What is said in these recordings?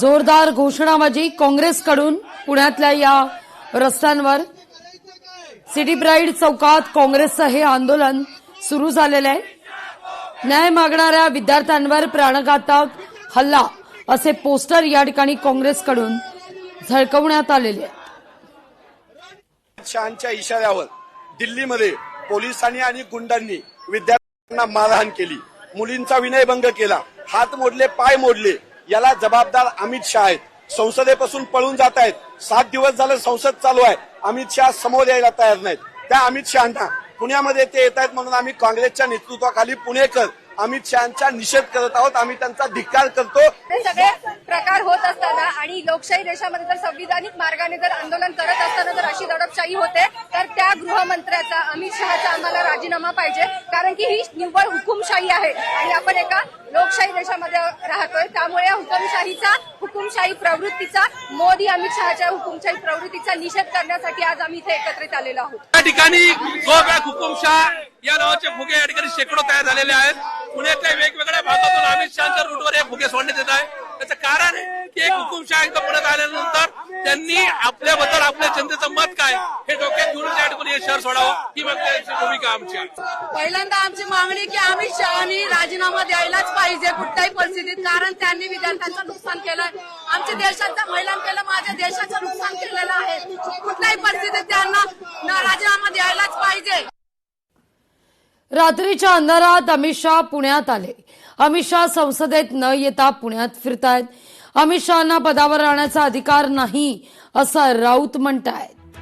जोरदार घोषणाबाजी काँग्रेसकडून पुण्यातल्या या रस्त्यांवर सिटी प्राईड चौकात काँग्रेसचं हे आंदोलन सुरू झालेलं आहे। न्याय मागणाऱ्या विद्यार्थ्यांवर प्राणघातक हल्ला असे पोस्टर या ठिकाणी काँग्रेसकडून झळकवण्यात आलेले आहे। शहांच्या इशाऱ्यावर दिल्लीमध्ये पोलिसांनी आणि गुंडांनी विद्यार्थ्यांना मारहाण केली, मुलींचा विनयभंग केला, हात मोडले, पाय मोडले। याला जबाबदार अमित शहा आहेत। संसदेपासून पळून जात आहेत। 7 दिवस झाले संसद चालू आहे, अमित शहा समोर यायला तयार नाहीत। त्या अमित शहांना पुण्यामध्ये ते येत आहेत म्हणून आम्ही काँग्रेसच्या नेतृत्वाखाली पुणेकर अमित शहांचा निषेध करत आहोत। आम्ही त्यांचा धिक्कार करतो। हे सगळे प्रकार होत असताना आणि लोकशाही देशामध्ये जर संविधानिक मार्गाने जर आंदोलन करत असताना जर अशी दडपशाही होते तर त्या गृहमंत्र्याचा अमित शहाचा आम्हाला राजीनामा पाहिजे, कारण की ही निव्वळ हुकुमशाही आहे आणि आपण एका लोकशाही देशामध्ये राहतोय। त्यामुळे हुकुमशाही प्रवृत्तीचा मोदी अमित शहाच्या हुकुमशाही प्रवृत्तीचा निषेध करण्यासाठी आज आम्ही इथे एकत्रित आलेलो आहोत। या ठिकाणी गो बॅक हुकुमशाह या नावाचे फुगे या ठिकाणी शेकडो तयार झालेले आहेत। पुण्यातल्या वेगवेगळ्या भागातून अमित शहाच्या रूटवर हे फुगे सोडण्यात येत आहे। त्याचं कारण आहे की एक हुकुमशाह एकदा पुण्यात आल्यानंतर त्यांनी आपल्याबद्दल आपल्या जनतेचं मत काय हे डोक्यात घेऊन या ठिकाणी हे शहर सोडावं ही भूमिका आमची आहे। पहिल्यांदा आमची मागणी की अमित शहानी राजीनामा द्यायलाच पाहिजे कुठल्याही परिस्थितीत, कारण त्यांनी विद्यार्थ्यांचं नुकसान केलं, आमच्या देशाच्या महिलांना माझ्या देशाचं नुकसान केलेलं आहे। कुठल्याही परिस्थितीत त्यांना राजीनामा द्यायलाच पाहिजे। रात्रीच्या अंधारात अमित शहा पुण्यात आले। अमित शहा संसदेत न येता पुण्यात फिरतायत। अमित शहांना पदावर राहण्याचा अधिकार नाही असं राऊत म्हणतायत।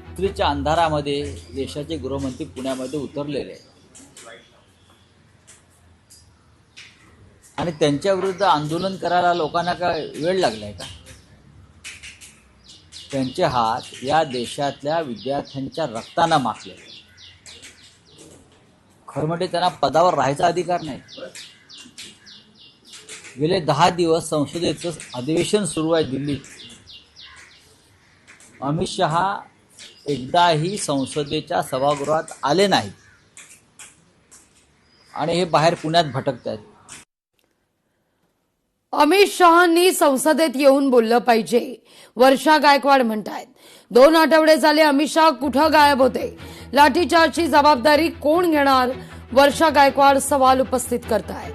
रात्रीच्या अंधारामध्ये देशाचे गृहमंत्री पुण्यामध्ये उतरलेले आणि त्यांच्या विरुद्ध आंदोलन करायला लोकांना काय वेळ लागलाय का? त्यांचे हात या देशातल्या विद्यार्थ्यांच्या रक्तानं माखले। खरं म्हणजे त्यांना पदावर राहायचा अधिकार नाही। गेले 10 दिवस संसदेचं अधिवेशन सुरू आहे दिल्लीत। अमित शहा एकदाही संसदेच्या सभागृहात आले नाहीत आणि हे बाहेर पुण्यात भटकत आहेत। अमित शहांनी संसदेत येऊन बोललं पाहिजे, वर्षा गायकवाड म्हणतायत। 2 आठवडे झाले अमित शहा कुठं गायब होते? लाठीचार्जची जबाबदारी कोण घेणार? वर्षा गायकवाड सवाल उपस्थित करतायत।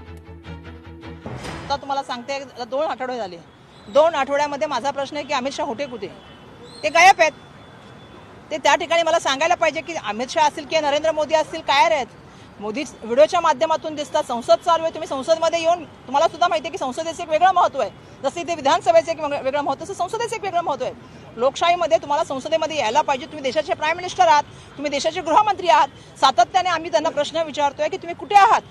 आता तुम्हाला सांगते 2 आठवडे झाले। 2 आठवड्यामध्ये माझा प्रश्न आहे की अमित शहा होते कुठे? ते गायब आहेत। ते त्या ठिकाणी मला सांगायला पाहिजे की अमित शहा असतील की नरेंद्र मोदी असतील काय आहेत? मोदी व्हिडिओच्या माध्यमातून दिसतात, संसद चालू आहे, तुम्ही संसदमध्ये येऊन तुम्हाला सुद्धा माहिती आहे की संसदेचं एक वेगळं महत्व आहे। जसं इथे विधानसभेचं एक वेगळं महत्व तसं संसदेचं एक वेगळं महत्व आहे। लोकशाहीमध्ये तुम्हाला संसदेमध्ये यायला पाहिजे। तुम्ही देशाचे प्राईम मिनिस्टर आहात, तुम्ही देशाचे गृहमंत्री आहात। सातत्याने आम्ही त्यांना प्रश्न विचारतोय की तुम्ही कुठे आहात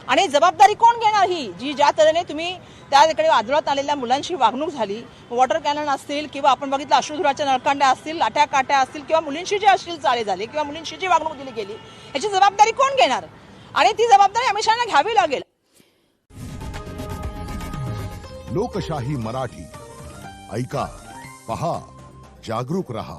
आणि जबाबदारी कोण घेणार? ही जी ज्या तऱ्हेने तुम्ही त्याकडे आदळत आलेल्या मुलांची वागणूक झाली, वॉटर कॅनन असतील किंवा आपण बघितलं अश्रुधुराच्या नळकांड्या असतील, लाट्या काट्या असतील किंवा मुलींशी जे अश्लील चाळे झाले किंवा मुलींशी जी वागणूक दिली गेली, याची जबाबदारी कोण घेणार? आणि ती जबाबदारी अमित शहांना घ्यावी लागेल। लोकशाही मराठी ऐका, पहा, जागरूक रहा।